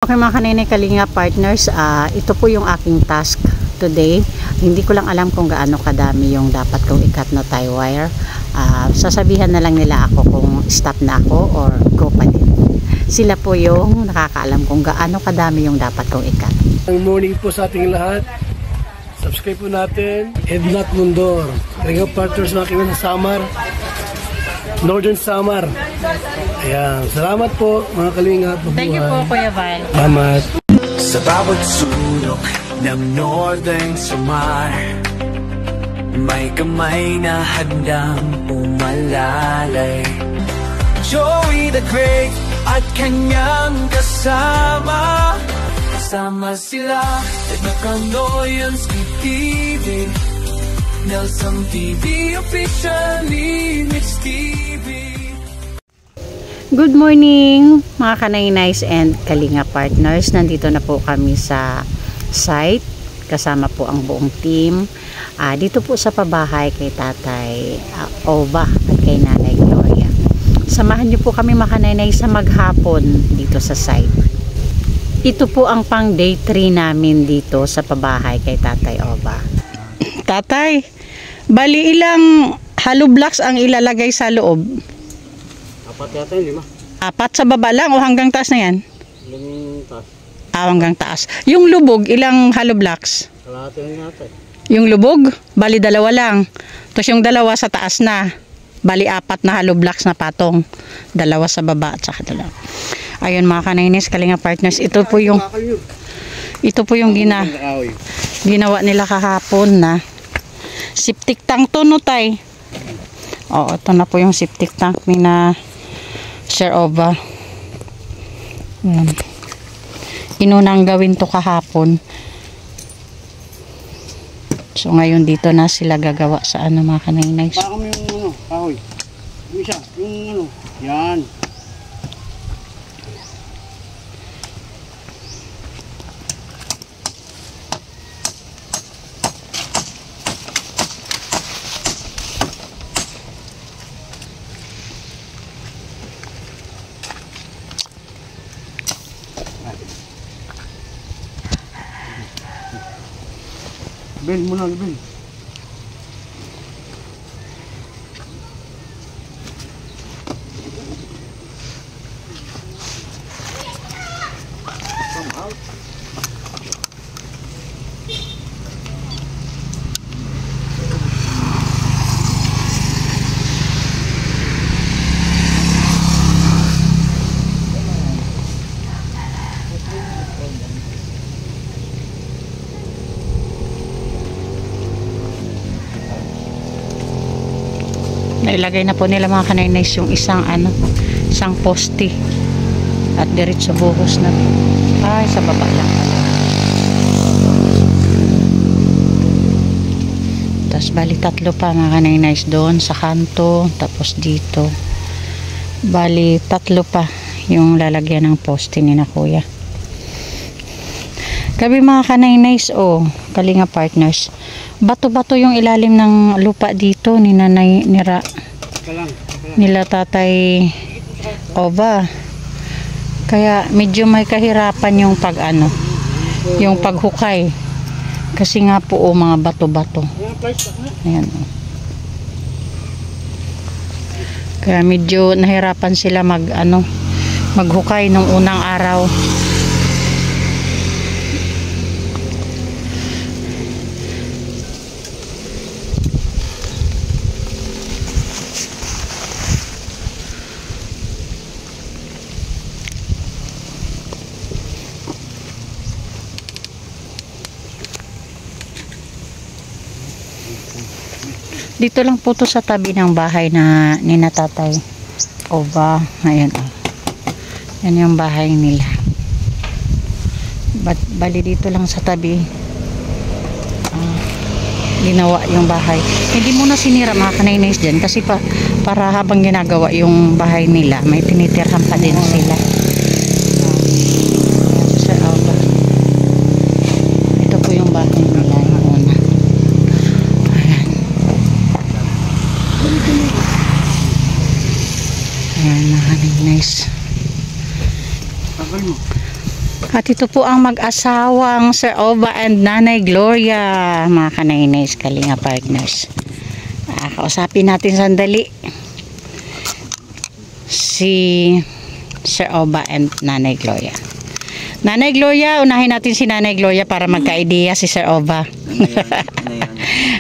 Okay mga Kaninay Kalinga partners, ito po yung aking task today. Hindi ko lang alam kung gaano kadami yung dapat kong ikat na tie wire. Sasabihan na lang nila ako kung stop na ako or go pa din. Sila po yung nakakaalam kung gaano kadami yung dapat kong ikat. Good morning po sa ating lahat. Subscribe po natin. Ednat Mundor. Kalinga partners mga kaibigan sa Samar. Northern Samar. Ayan. Salamat po mga Kalinga. Thank you po Kuya Val. Salamat. Sa bawat sulok ng Northern Samar, may kamay na handang umalalay. Joey the Great at kanyang kasama, kasama sila at Nakanoyanski TV, Nelson TV, officially Mitch TV. Good morning mga Kanaynays and Kalinga partners. Nandito na po kami sa site. Kasama po ang buong team. Dito po sa pabahay kay Tatay Ova at kay Nanay Gloria. Samahan niyo po kami mga Kanaynays sa maghapon dito sa site. Ito po ang pang day 3 namin dito sa pabahay kay Tatay Ova. Tatay, bali ilang hollow blocks ang ilalagay sa loob? Apat yata yun, 5. Apat sa baba lang o hanggang taas na yan? Yung taas. Hanggang taas. Yung lubog, ilang hollow blocks? Kalahati yun yata. Yung lubog, bali 2 lang. Tapos yung 2 sa taas na. Bali 4 na hollow blocks na patong. 2 sa baba at saka 2. Ayun mga Kanaynays, Kalinga partners. Ito po yung ginawa nila kahapon na septic tank to no tay. Oo, ito na po yung septic tank ni na Sir Ova. Inunang gawin to kahapon. So ngayon dito na sila gagawa sa ano mga Kanaynays. Para kami yung kahoy. Yung isa, yung yan. Ben muna, Ben. Nailagay na po nila mga Kanaynays yung isang poste at diretso buhos na. Ay, sa baba lang. Tapos bali 3 pa mga Kanaynays doon sa kanto, tapos dito. Bali 3 pa yung lalagyan ng poste ni na Kuya. Gabi mga Kanaynays, Kalinga partners, bato-bato yung ilalim ng lupa dito ni Nanay nila Tatay Ova. Kaya medyo may kahirapan yung yung paghukay. Kasi nga po mga bato-bato. Ayan. Kaya medyo nahirapan sila maghukay nung unang araw. Dito lang po to sa tabi ng bahay na ni Tatay Ova. Ayan yan yung bahay nila. Bali dito lang sa tabi ginawa yung bahay. Hindi muna sinira mga Kanaynays dyan kasi para habang ginagawa yung bahay nila may tinitirhan pa din sila. Sir Ova, ito po yung bahay nila yung una. Ayan mga Kanaynays. At ito po ang mag-asawang Sir Oba and Nanay Gloria, mga kanaynays, Kalinga Partners. Kausapin natin sandali si Sir Oba and Nanay Gloria. Nanay Gloria, unahin natin si Nanay Gloria para magka-idea si Sir Oba.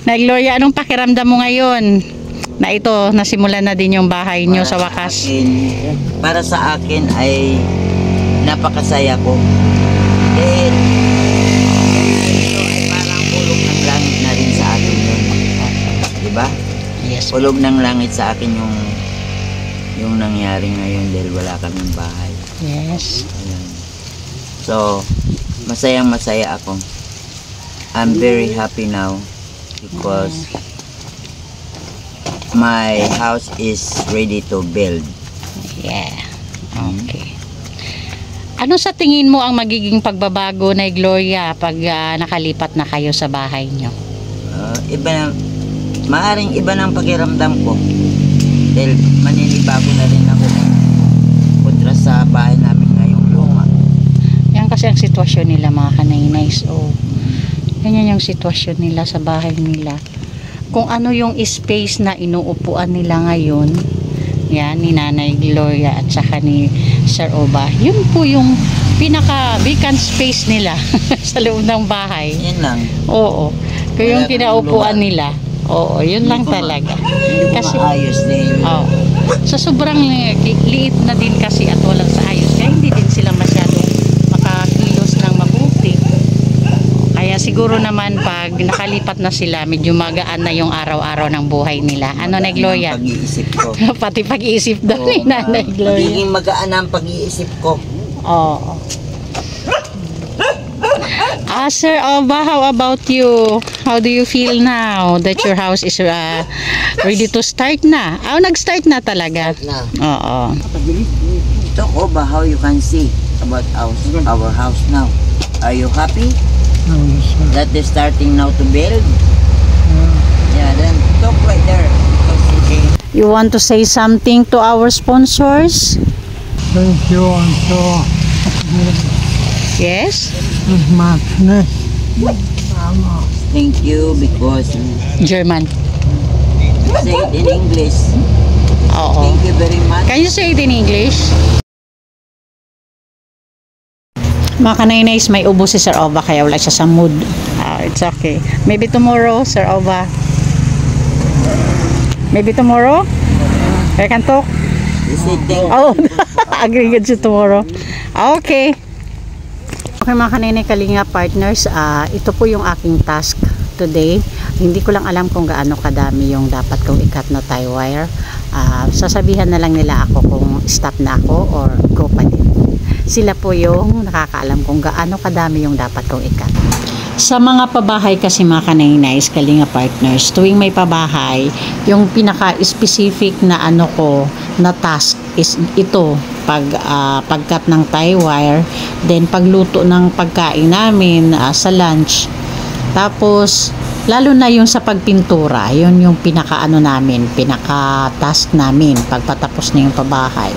Nanay Gloria, anong pakiramdam mo ngayon na ito, nasimulan na din yung bahay nyo sa wakas? Para sa akin ay napakasaya ko. Dahil ito ay parang ulog ng langit na rin sa akin yun. Diba? Yes. Ulog ng langit sa akin yung nangyari ngayon dahil wala kaming bahay. Yes. Ayan. So, masayang masaya ako. I'm very happy now because my house is ready to build. Yeah. Okay. Ano sa tingin mo ang magiging pagbabago na Gloria pag nakalipat na kayo sa bahay nyo? Maaring iba ng pakiramdam ko. Dahil maninibago na rin ako kontra sa bahay namin ngayong luma. Yan kasi ang sitwasyon nila, mga kanaynays. Oh, ganyan yung sitwasyon nila sa bahay nila. Kung ano yung space na inuupuan nila ngayon, yan, ni Nanay Gloria at saka ni Sir Oba, yun po yung pinaka vacant space nila sa loob ng bahay. Yan lang. Oo. Kaya yung kinaupuan nila, oo, yun lang talaga. Hindi Kasi maayos din. oh, sa sobrang liit na din kasi at walang sa ayos, kaya hindi din sila masyadong makakilos ng mabuti. Kaya siguro naman pag nakalipat na sila, medyo magaan na yung araw-araw ng buhay nila. Ano, Nanay Gloria? Pag-iisip ko. Pati pag-iisip daw ni Nanay Gloria. Magiging magaan ang pag-iisip ko. Oo. Sir Oba, how about you? How do you feel now that your house is ready to start na? Nag-start na talaga. Na. Oo. Talk about how you can see about our house now. Are you happy that they're starting now to build? Yeah, then talk right there. You want to say something to our sponsors? Thank you also. Yes? Thank you because German. say it in English. Oo. Thank you very much. Can you say it in English? Mga kanaynays, may ubo si Sir Oba kaya wala siya sa mood. It's okay. Maybe tomorrow, Sir Oba. Maybe tomorrow? I can talk? You say thank you. Oh, agree good si tomorrow. Okay. Okay mga kanaynays, Kalinga Partners, ito po yung aking task today. Hindi ko lang alam kung gaano kadami yung dapat kong ikat na tie wire. Sasabihan na lang nila ako kung stop na ako or go pa din. Sila po yung nakakaalam kung gaano kadami yung dapat kong ikat. Sa mga pabahay kasi mga kanaynays, Kalinga Partners, tuwing may pabahay, yung pinaka-specific na na task is ito, pagkat ng tie wire, then pagluto ng pagkain namin sa lunch. Tapos, lalo na yung sa pagpintura, yun yung pinaka-task namin pagpatapos na yung pabahay.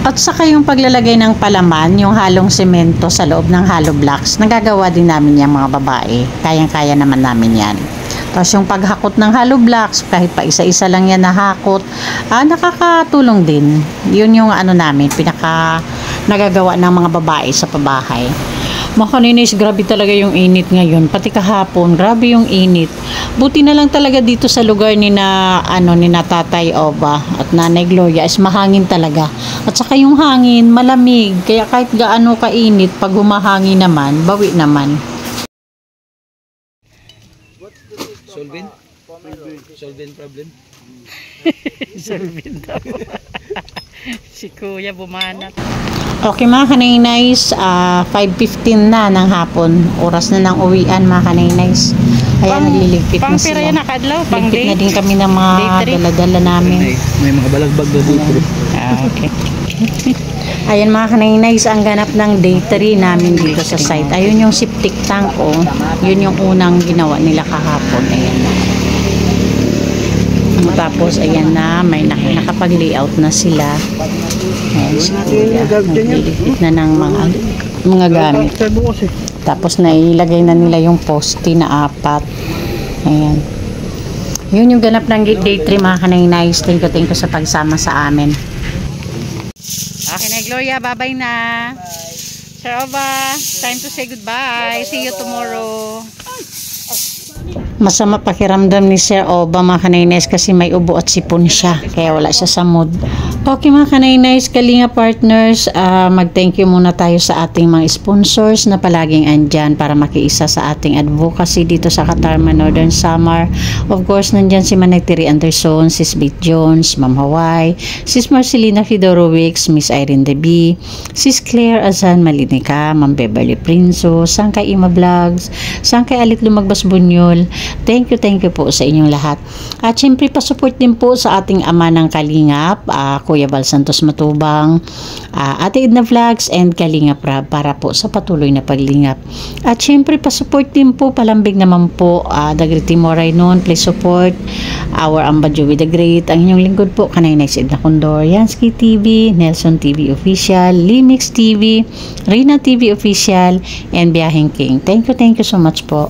At saka yung paglalagay ng palaman, yung halong semento sa loob ng hollow blocks, nagagawa din namin yung mga babae. Kayang-kaya naman namin yan. Tapos yung paghakot ng hollow blocks, kahit pa isa-isa lang yan nahakot, nakakatulong din. Yun yung namin, nagagawa ng mga babae sa pabahay. Mga kanaynays, grabe talaga yung init ngayon. Pati kahapon, grabe yung init. Buti na lang talaga dito sa lugar ni na Tatay Oba at Nanay Gloria is mahangin talaga. At saka yung hangin, malamig. Kaya kahit gaano kainit, pag humahangin naman, bawi naman. Solvent? Solvent problem? Solvent daw. Si Kuya bumanat. Okay mga kanaynays, 5:15 na ng hapon. Oras na ng uwian mga kanaynays. Kaya nagliligpit na sila. Pang nakadlaw, pang ligpit na din kami ng mga dala-dala namin. May mga balagbag doon dito. Okay. Ayan mga kanaynays, ang ganap ng day 3 namin dito sa site. Ayun yung septic tank Yun yung unang ginawa nila kahapon. Ayan. Tapos ayan na, may nakapag-layout na sila. Ayan si Kuya, nagliligpit na ng mga gamit. Tapos nailagay na nila yung poste na 4. Ayan. Yun yung ganap ng day 3 mga kanay-nice. Thank you sa pagsama sa amin. Okay na Gloria, bye-bye na. Sir Oba, time to say goodbye. See you tomorrow. Masama pakiramdam ni Sir Oba mga kanay-nice kasi may ubo at sipon siya. Kaya wala siya sa mood. Okay mga kanay-nice, Kalinga partners, mag-thank you muna tayo sa ating mga sponsors na palaging andyan para makiisa sa ating advocacy dito sa Katarma Northern Samar. Of course, nandyan si Managtiri Anderson, Sis Beth Jones, Ma'am Hawaii, Sis Marcelina Fidorowicz, Miss Irene Debi, Sis Claire Azan Malinica, Ma'am Beverly Prinzo, Sangkay Ima Vlogs, Sangkay Alit Lumagbas Bunyol. Thank you po sa inyong lahat. At syempre pa-support din po sa ating ama ng Kalingap, Kuya Val Santos Matubang, Ate Edna Vlogs and Kalingap Rab para po sa patuloy na paglingap. At syempre pa-support din po, palambig naman po, Dagriti Moray noon, please support our Amba Joey the Great, ang inyong lingkod po, Kanay-Nice Edna Condor, Yansky TV, Nelson TV Official, Limix TV, Rina TV Official, and Biyaheng King. Thank you so much po.